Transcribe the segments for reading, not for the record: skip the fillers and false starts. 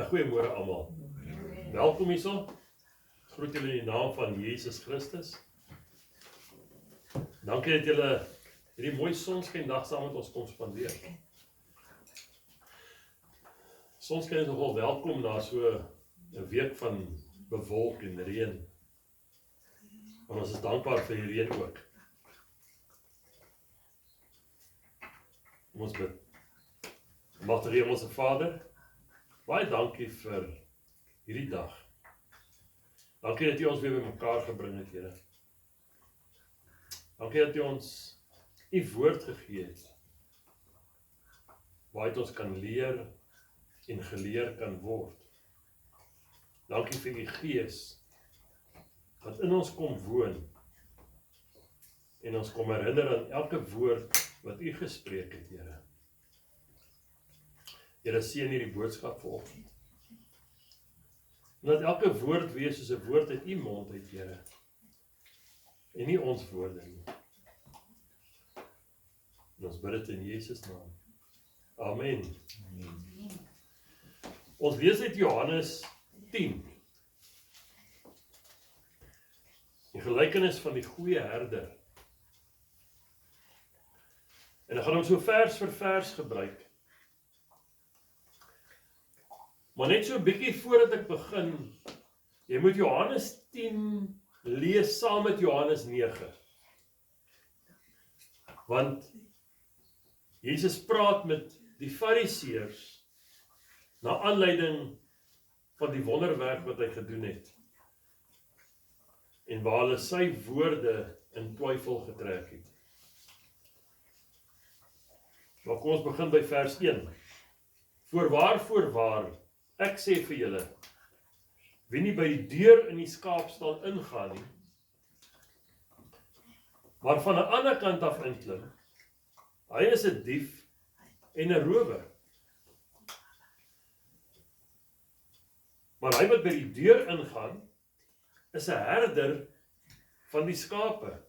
Goeiemôre almal. Welkom hierso. Groet julle in die naam van Jesus Christus. Dankie dat julle hierdie mooi sonskyndag saam met ons kom spandeer. Sonskyn is nogal welkom na so 'n week van bewolk en reën. En ons is dankbaar vir die reën ook. Ons bid. Magtige Hemelse Vader, baie dankie vir hierdie dag. Dankie dat U ons weer bymekaar gebring het, Here. Dankie dat U ons U woord gegee het, waaruit ons kan leer en geleer kan word. Dankie vir U Gees, wat in ons kom woon, en ons kom herinner aan elke woord wat U gespreek het, Here. Here, seën hierdie boodskap vanoggend. Laat elke woord wees soos 'n woord uit U mond uit, Here. En nie ons woorde nie. En ons bid dit in Jesus naam. Amen. Ons lees uit Johannes 10. Die gelykenis van die goeie herder. En ek gaan hom so vers vir vers gebruik. Maar net so 'n bietjie voordat ek begin, jy moet Johannes 10 lees saam met Johannes 9. Want Jesus praat met die Fariseërs na aanleiding van die wonderwerk wat hy gedoen het. En waar hulle sy woorde in twyfel getrek het. Maar kom ons begin by vers 1. Voorwaar, ek sê vir julle, wie nie by die deur in die skaapstal ingaan nie, maar van 'n ander kant af inklim, hy is 'n dief en 'n rower. Maar hy wat by die deur ingaan, is 'n herder van die skape.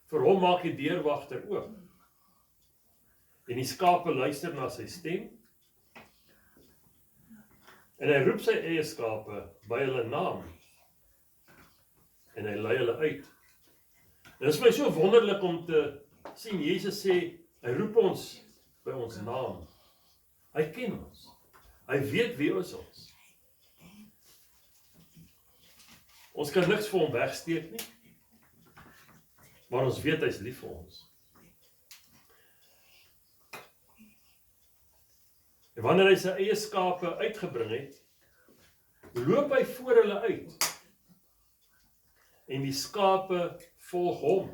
Vir hom maak die deurwagter oop. En die skape luister na sy stem. En hy roep sy eie skape by hulle naam. En hy lei hulle uit. Dit is my so wonderlik om te sien, Jesus sê, hy roep ons by ons naam. Hy ken ons. Hy weet wie is ons. Ons kan niks vir hom wegsteek nie. Maar ons weet hy's lief vir ons. En wanneer hy sy eie skape uitgebring het, loop hy voor hulle uit. En die skape volg hom.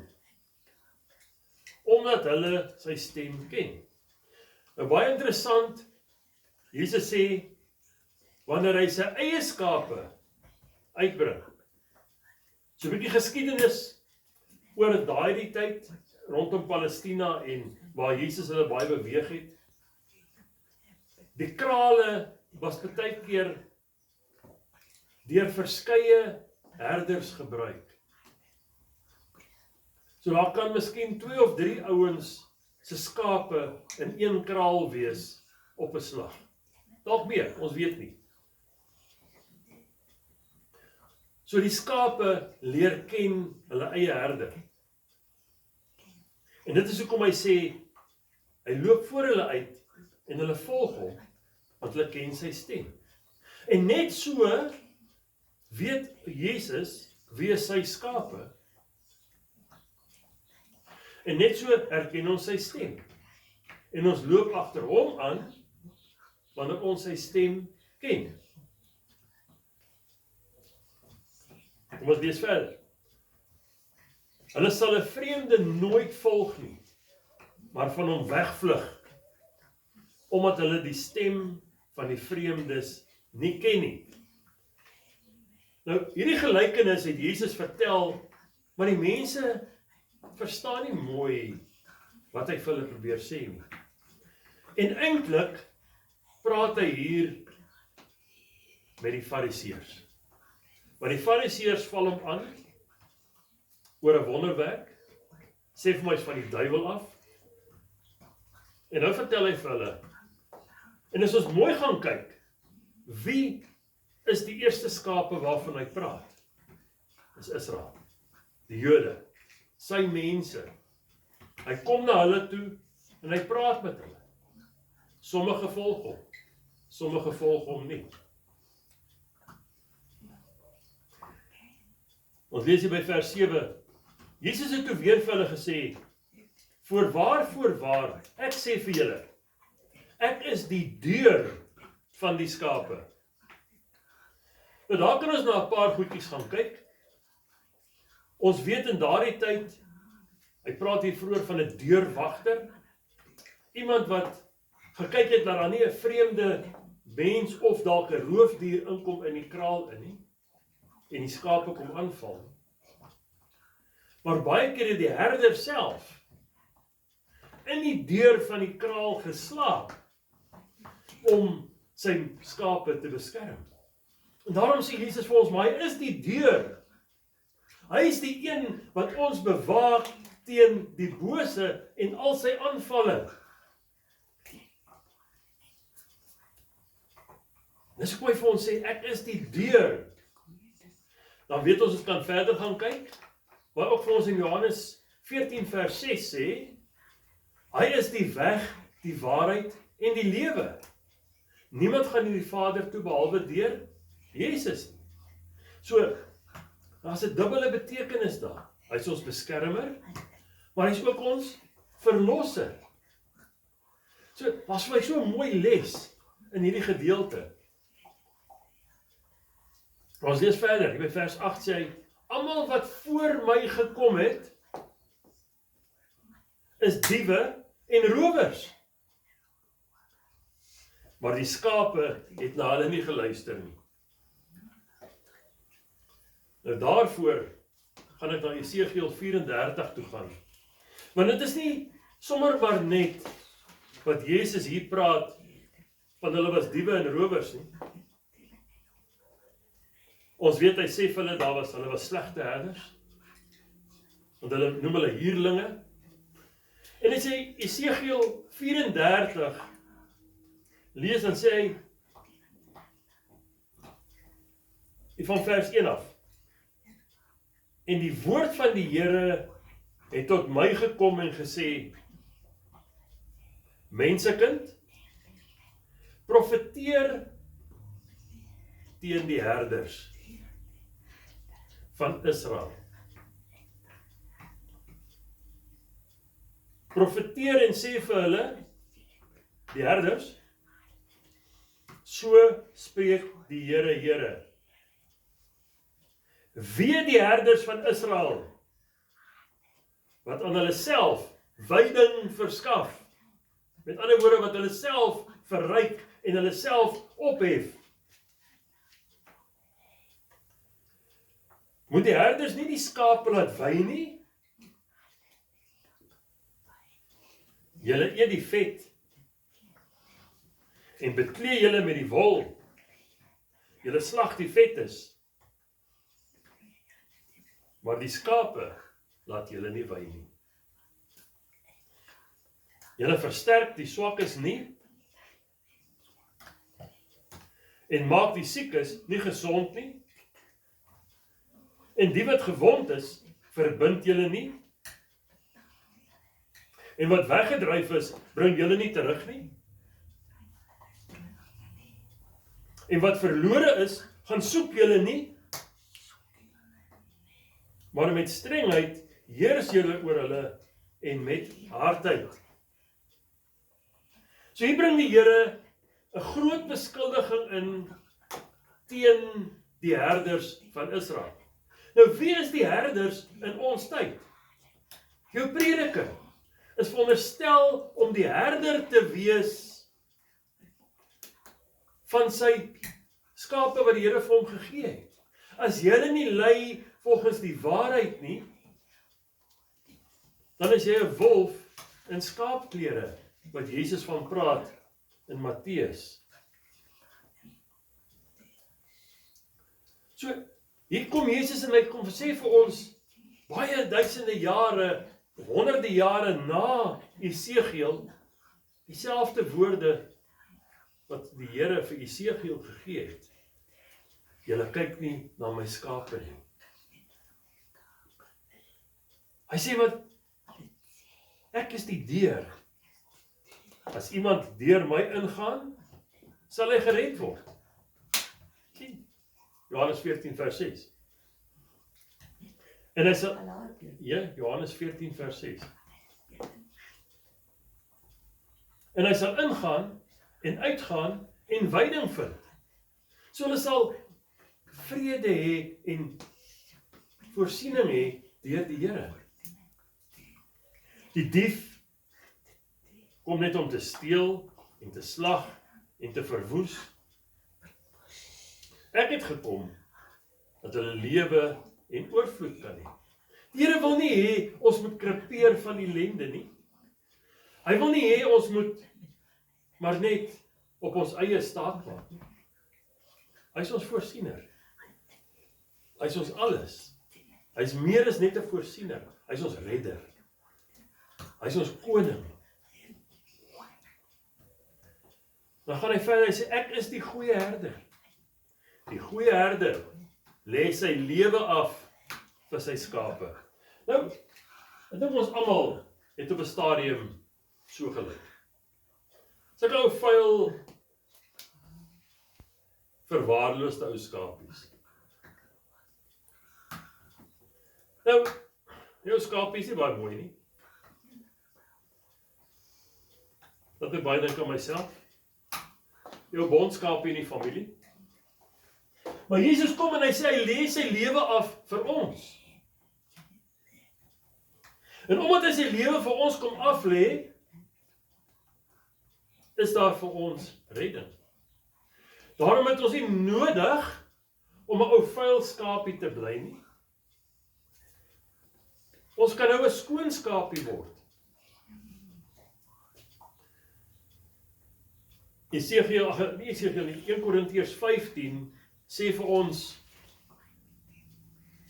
Omdat hulle sy stem ken. Nou baie interessant, Jesus sê, wanneer hy sy eie skape uitbring. So 'n bietjie geskiedenis oor daai tyd rondom Palestina en waar Jesus hulle baie beweeg het. Die krale was baie keer deur verskeie herders gebruik. So daar kan miskien 2 of 3 ouens se skape in een kraal wees op 'n slag. Dalk meer, ons weet nie. So die skape leer ken hulle eie herder. En dit is hoekom hy sê, hy loop voor hulle uit en hulle volg hom, want hulle ken sy stem. En net so weet Jesus wie is sy skape. En net so herken ons sy stem. En ons loop agter hom aan, wanneer ons sy stem ken. Kom ons lees verder. Hulle sal 'n vreemde nooit volg nie, maar van hom wegvlug, omdat hulle die stem van die vreemdes nie ken nie. Nou, hierdie gelykenis het Jesus vertel, maar die mense verstaan nie mooi wat hy vir hulle probeer sê nie. En eintlik praat hy hier met die Fariseërs. Want die Fariseërs val hom aan oor 'n wonderwerk, sê vir my is van die duiwel af. En nou vertel hy vir hulle, en as ons mooi gaan kyk, wie is die eerste skape waarvan hy praat? Dis Israel, die Jode, sy mense. Hy kom na hulle toe en hy praat met hulle. Sommige volg hom, sommige volg hom nie. Ons lees hier by vers 7. Jesus het toe weer vir hulle gesê, voorwaar, ek sê vir julle, ek is die deur van die skape. Nou daar kan ons na 'n paar goedjies gaan kyk. Ons weet in daardie tyd, hy praat hier vroeër van 'n deurwagter, iemand wat gekyk het dat daar nie 'n vreemde mens of dalk 'n roofdier inkom in die kraal in nie, en die skape kom aanval. Maar baie keer het die herder self in die deur van die kraal geslaap om sy skape te beskerm. En daarom sê Jesus vir ons, maar hy is die deur. Hy is die een wat ons bewaak teen die bose en al sy aanvalle. Dis hoekom hy vir ons sê, ek is die deur. Dan weet ons kan verder gaan kyk, waar ook vir ons in Johannes 14 vers 6 sê, hy is die weg, die waarheid en die lewe. Niemand gaan nie die Vader toe behalwe deur Jesus. So, daar's 'n dubbele betekenis daar. Hy is ons beskermer, maar hy is ook ons verlosser. So, was vir my so 'n mooi les in hierdie gedeelte. Ons lees verder, by vers 8 sê hy, almal wat voor my gekom het, is diewe en rowers. Maar die skape het na hulle nie geluister nie. Nou daarvoor gaan ek na Esegiel 34 toe gaan. Want dit is nie sommer maar net wat Jesus hier praat van hulle was diewe en rowers nie. Ons weet hy sê vir hulle, hulle was slegte herders. Want hulle noem hulle huurlinge. En hy sê Esegiel 34 lees dan sê hy van vers 1 af. En die woord van die Here het tot my gekom en gesê, mensekind, profeteer teen die herders van Israel. Profeteer en sê vir hulle, die herders, so spreek die Here. Wee die herders van Israel, wat aan hulle self veiding verskaf. Met ander woorde, wat hulle self verryk en hulle self ophef. Moet die herders nie die skape laat wei nie? Julle eet die vet en beklee julle met die wol. Julle slag die vetes. Maar die skape laat julle nie wei nie. Julle versterk die swakkes nie en maak die siekes nie gesond nie. En die wat gewond is, verbind julle nie. En wat weggedryf is, bring julle nie terug nie. En wat verlore is, gaan soek julle nie. Maar met strengheid heers julle oor hulle en met hardheid. So hier bring die Here 'n groot beskuldiging in teen die herders van Israel. Nou wie is die herders in ons tyd? Jou prediker is veronderstel om die herder te wees van sy skape wat die Here vir hom gegee het. As jy nie lei volgens die waarheid nie, dan is jy 'n wolf in skaapklere, wat Jesus van praat in Matteus. So, hier kom Jesus en hy kom sê vir ons, baie duisende jare, honderde jare na Esegiel, dieselfde woorde wat die Here vir Esegiel gegee het. Julle kyk nie na my skape nie. Hy sê wat, ek is die deur. As iemand deur my ingaan, sal hy gered word. Johannes 14 vers 6. En hy sal, ja, Johannes 14 vers 6. En hy sal ingaan en uitgaan en veiding vind. So hulle sal vrede hê en voorsiening hê deur die Here. Die dief kom net om te steel en te slag en te verwoes. Ek het gekom dat hulle lewe en oorvloed kan hê. Die Here wil nie hê ons moet krepeer van ellende nie. Hy wil nie hê ons moet maar net op ons eie staat maak. Hy is ons voorsiener. Hy is ons alles. Hy is meer as net 'n voorsiener. Hy is ons redder. Hy is ons koning. Dan gaan hy verder, hy sê, ek is die goeie herder. Die goeie herder lê sy lewe af vir sy skape. Nou, ek dink ons almal het op 'n stadium so gelyk. Sulke ou vuil, verwaarloosde ou skapies. Nou, jou skapie is nie baie mooi nie. Dat ek baie dink aan myself. Jou bondskapie in die familie. Maar Jesus kom en hy sê, hy lê sy lewe af vir ons. En omdat hy sy lewe vir ons kom af lê, is daar vir ons redding. Daarom het ons nie nodig om 'n ou vuil skapie te bly nie. Ons kan nou 'n skoon skapie word. Esegiel 1 Korintiërs 15 sê vir ons,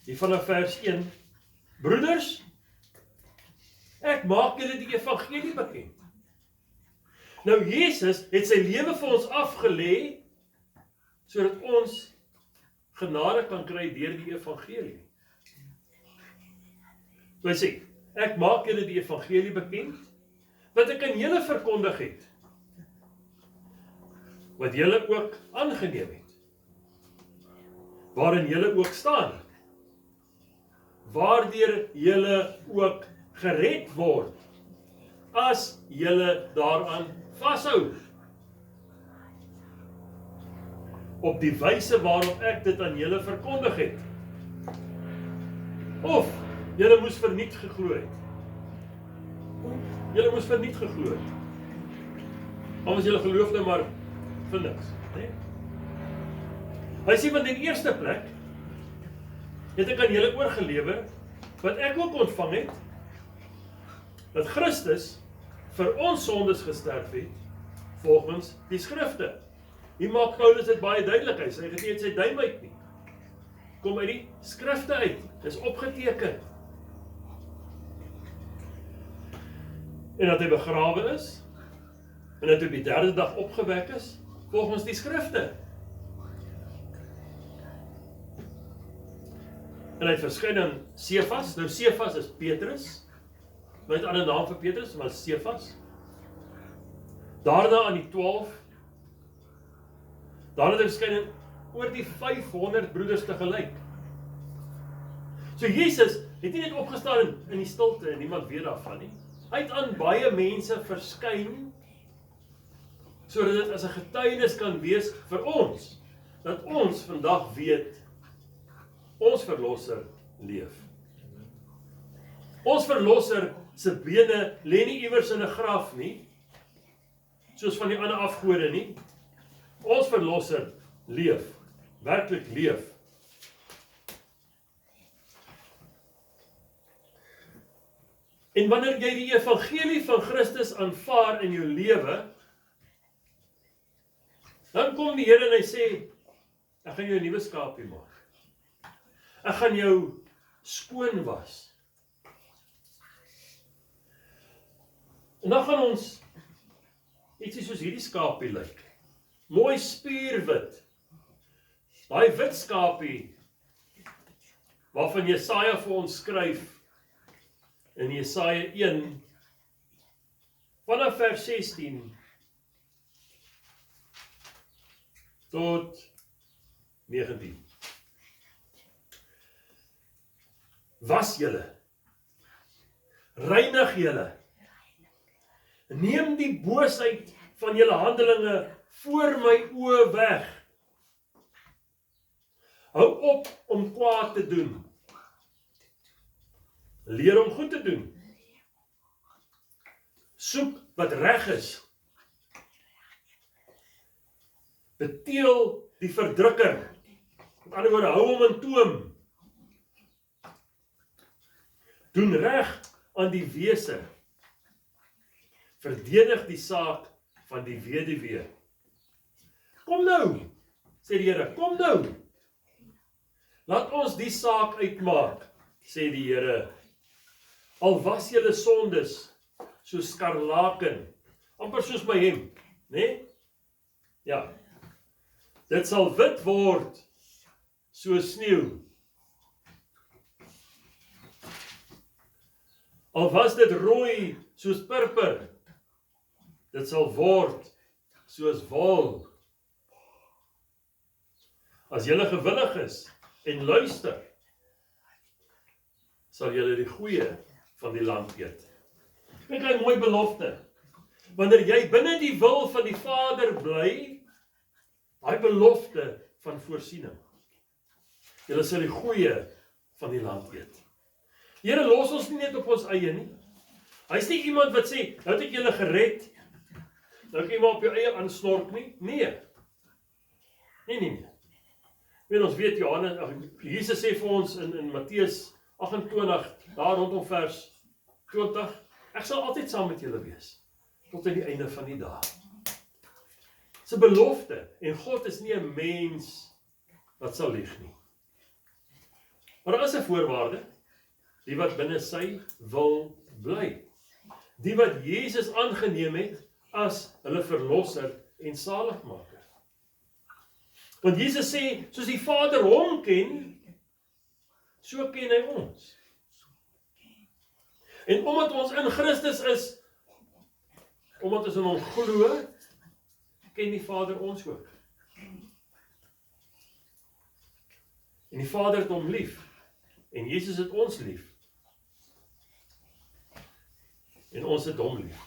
hier vanaf vers 1, broeders, ek maak julle die evangelie bekend. Nou Jesus het sy lewe vir ons afgelê, sodat ons genade kan kry deur die evangelie. So hy sê, ek maak julle die evangelie bekend, wat ek aan julle verkondig het, wat julle ook aangeneem het, waarin julle ook staan, waardeur julle ook gered word, as julle daaraan vashou, op die wyse waarop ek dit aan julle verkondig het, of julle moes verniet geglo het. Julle moes verniet geglo het. Anders julle geloof nou maar vir niks, nee? Hy sê, want in eerste plek het ek aan julle oorgelewer wat ek ook ontvang het, dat Christus vir ons sondes gesterf het volgens die skrifte. Hier maak Paulus dit baie duidelik, hy sê dit nie uit sy duim uit nie. Kom uit die skrifte uit, dis opgeteken. En dat hy begrawe is, en dat hy op die derde dag opgewek is, volgens die skrifte. En hy verskyn aan Sefas, nou Sefas is Petrus, maar het 'n ander naam vir Petrus, maar Sefas. Daarna aan die 12, daarna het hy verskyn aan oor die 500 broeders tegelyk. So Jesus het nie net opgestaan in die stilte en niemand weet daarvan nie. Hy het aan baie mense verskyn, sodat dit as 'n getuienis kan wees vir ons, dat ons vandag weet, ons verlosser leef. Ons verlosser se bene lê nie iewers in 'n graf nie, soos van die ander afgode nie. Ons verlosser leef, werklik leef. En wanneer jy die evangelie van Christus aanvaar in jou lewe, dan kom die Here en hy sê, ek gaan jou 'n nuwe skapie maak. Ek gaan jou skoon was. En dan gaan ons ietsie soos hierdie skapie lyk. mooi spierwit. Daai wit skapie, waarvan Jesaja vir ons skryf, in Jesaja 1, vanaf vers 16, tot 19. Was julle, reinig julle, neem die boosheid van julle handelinge voor my oë weg. Hou op om kwaad te doen. Leer om goed te doen. Soek wat reg is. Beteel die verdrukker. Met ander woorde, hou hom in toom. Doen reg aan die wese. Verdedig die saak van die weduwee. Kom nou, sê die Here, kom nou. Laat ons die saak uitmaak, sê die Here. Al was julle sondes soos skarlaken, amper soos my hemp, né? Ja. Dit sal wit word soos sneeu. Al was dit rooi soos purper, dit sal word soos wol. As julle gewillig is en luister, sal julle die goeie van die land eet. Kyk, 'n mooi belofte. Wanneer jy binne die wil van die Vader bly, daai belofte van voorsiening. Julle sal die goeie van die land eet. Die Here los ons nie net op ons eie nie. Hy is nie iemand wat sê, nou het ek julle gered, nou kan jy maar op jou eie aansnork nie. Nee. Nee. Ons weet Jesus sê vir ons in Matteus 28, daar rondom vers 20, ek sal altyd saam met julle wees, tot aan die einde van die dag. Dit is 'n belofte, en God is nie 'n mens wat sal lieg nie. Maar daar is 'n voorwaarde, die wat binne sy wil bly. Die wat Jesus aangeneem het as hulle verlosser en saligmaker. Want Jesus sê, soos die Vader hom ken, so ken hy ons. En omdat ons in Christus is, omdat ons in hom glo, ken die Vader ons ook. En die Vader het hom lief, en Jesus het ons lief. En ons het hom lief.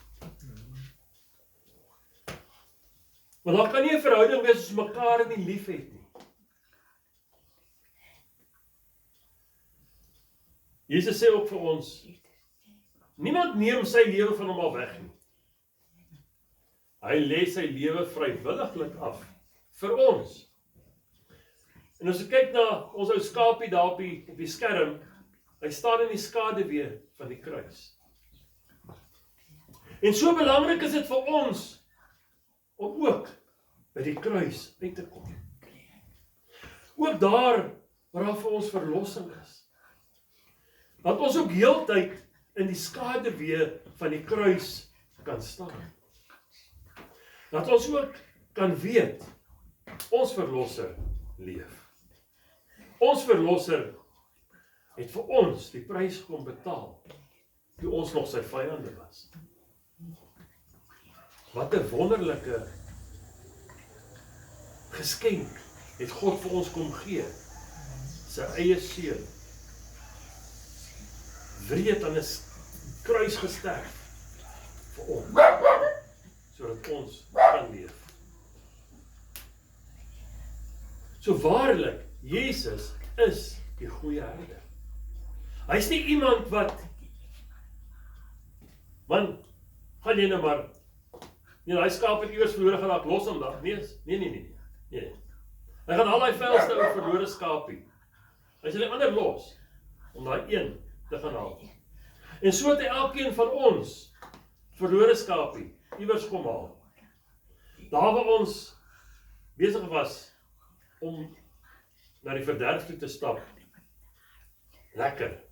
Maar daar kan nie 'n verhouding wees as mekaar nie lief het nie. Jesus sê ook vir ons, niemand neem sy lewe van hom af weg nie. Hy lê sy lewe vrywilliglik af vir ons. En as jy kyk na ons ou skapie daar op die skerm, hy staan in die skaduwee van die kruis. En so belangrik is dit vir ons om ook by die kruis uit te kom. Ook daar waar daar vir ons verlossing is. Dat ons ook heeltyd in die skaduwee van die kruis kan staan. Dat ons ook kan weet, ons verlosser leef. Ons verlosser het vir ons die prys kom betaal, toe ons nog sy vyande was. Wat 'n wonderlike geskenk het God vir ons kom gee. Sy eie seun. Wreed aan 'n kruis gesterf vir ons, sodat ons kan leef. So waarlik, Jesus is die goeie herder. Hy is nie iemand wat, man, gaan jy nou maar, hy skaap het iewers verlore geraak, los hom dan. Nee. Hy gaan al die vuilste ou verlore skapie. Hy sal die ander los, om daai een te gaan haal. En so het hy elkeen van ons verlore skapie iewers kom haal. Daar waar ons besig was om na die verderf toe te stap, lekker,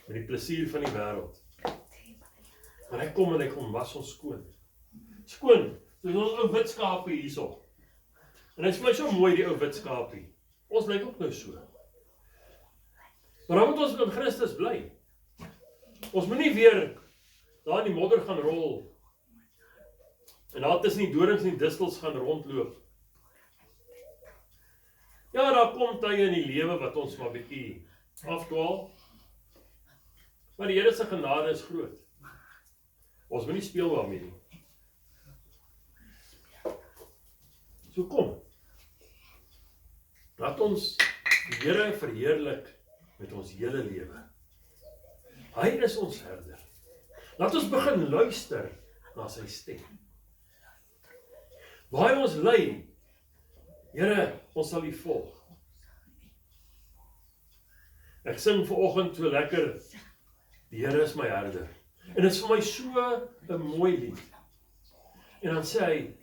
met die plesier van die wêreld. Maar hy kom en hy kom was ons skoon. Skoon Dis ons ou wit skapie hierso. En hy is vir my so mooi, die ou wit skapie. Ons lyk ook nou so. Maar dan moet ons in Christus bly. Ons moet nie weer daar in die modder gaan rol. En daar tussen die dorings en die distels gaan rondloop. Ja, daar kom tye in die lewe wat ons maar bietjie afdwaal. Maar die Here se genade is groot. Ons moet nie speel daarmee nie. So kom. Laat ons die Here verheerlik met ons hele lewe. Hy is ons herder. Laat ons begin luister na sy stem. Waar hy ons lei, Here, ons sal U volg. Ek sing vanoggend so lekker, die Here is my herder. En dit is vir my so 'n mooi lied. En dan sê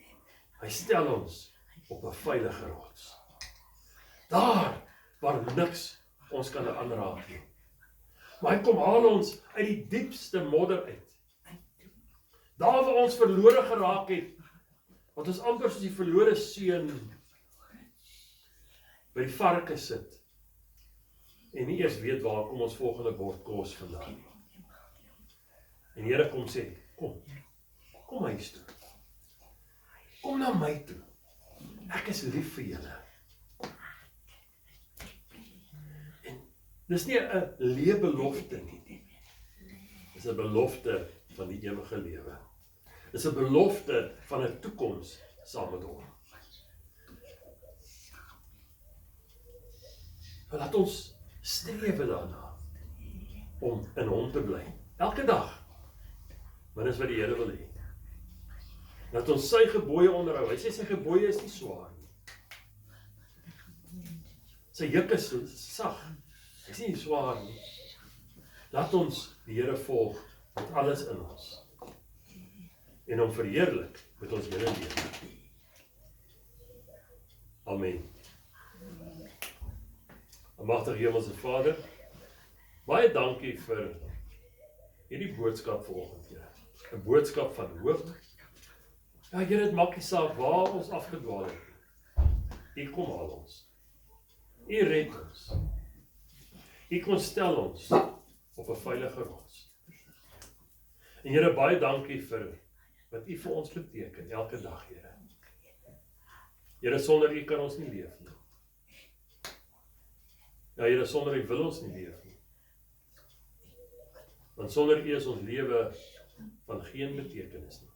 hy stel ons op 'n veilige rots. Daar waar niks ons kan aanraak nie. Maar hy kom haal ons uit die diepste modder uit. Daar waar ons verlore geraak het, wat ons amper soos die verlore seun by die varke sit en nie eers weet waar kom ons volgende bord kos vandaan nie. En die Here kom sê, kom huis toe. Kom na my toe. Ek is lief vir julle. En dis nie 'n leebelofte nie. Dis 'n belofte van die ewige lewe. Dis 'n belofte van 'n toekoms saam met hom. Laat ons streef daarna om in hom te bly. Elke dag. Maar dis wat die Here wil hê. Dat ons sy gebooie onderhou. Hy sê sy gebooie is nie swaar nie. Sy juk is sag. Hy is nie swaar nie. Laat ons die Here volg met alles in ons. En hom verheerlik met ons hele lewe. Amen. Almagtige Hemelse Vader, baie dankie vir hierdie boodskap vanoggend, Here. 'n boodskap van hoop. Ja, Here, dit maak nie saak waar ons afgedwaal het. U kom haal ons. U red ons. U kom stel ons op 'n veilige rots. En Here, baie dankie vir wat U vir ons beteken elke dag, Here. Here, sonder U kan ons nie leef nie. Ja, Here, sonder U wil ons nie leef nie. Want sonder U is ons lewe van geen betekenis nie.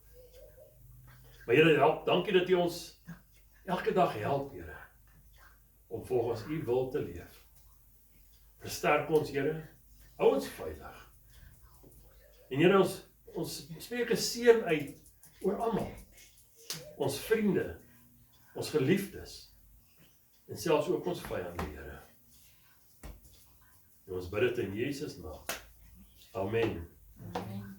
Maar Here, help, dankie dat U ons elke dag help, Here, om volgens U wil te leef. Versterk ons, Here, hou ons veilig. En Here, ons spreek 'n seën uit oor almal. Ons vriende, ons geliefdes, en selfs ook ons vyande, Here. En ons bid dit in Jesus naam. Amen. Amen.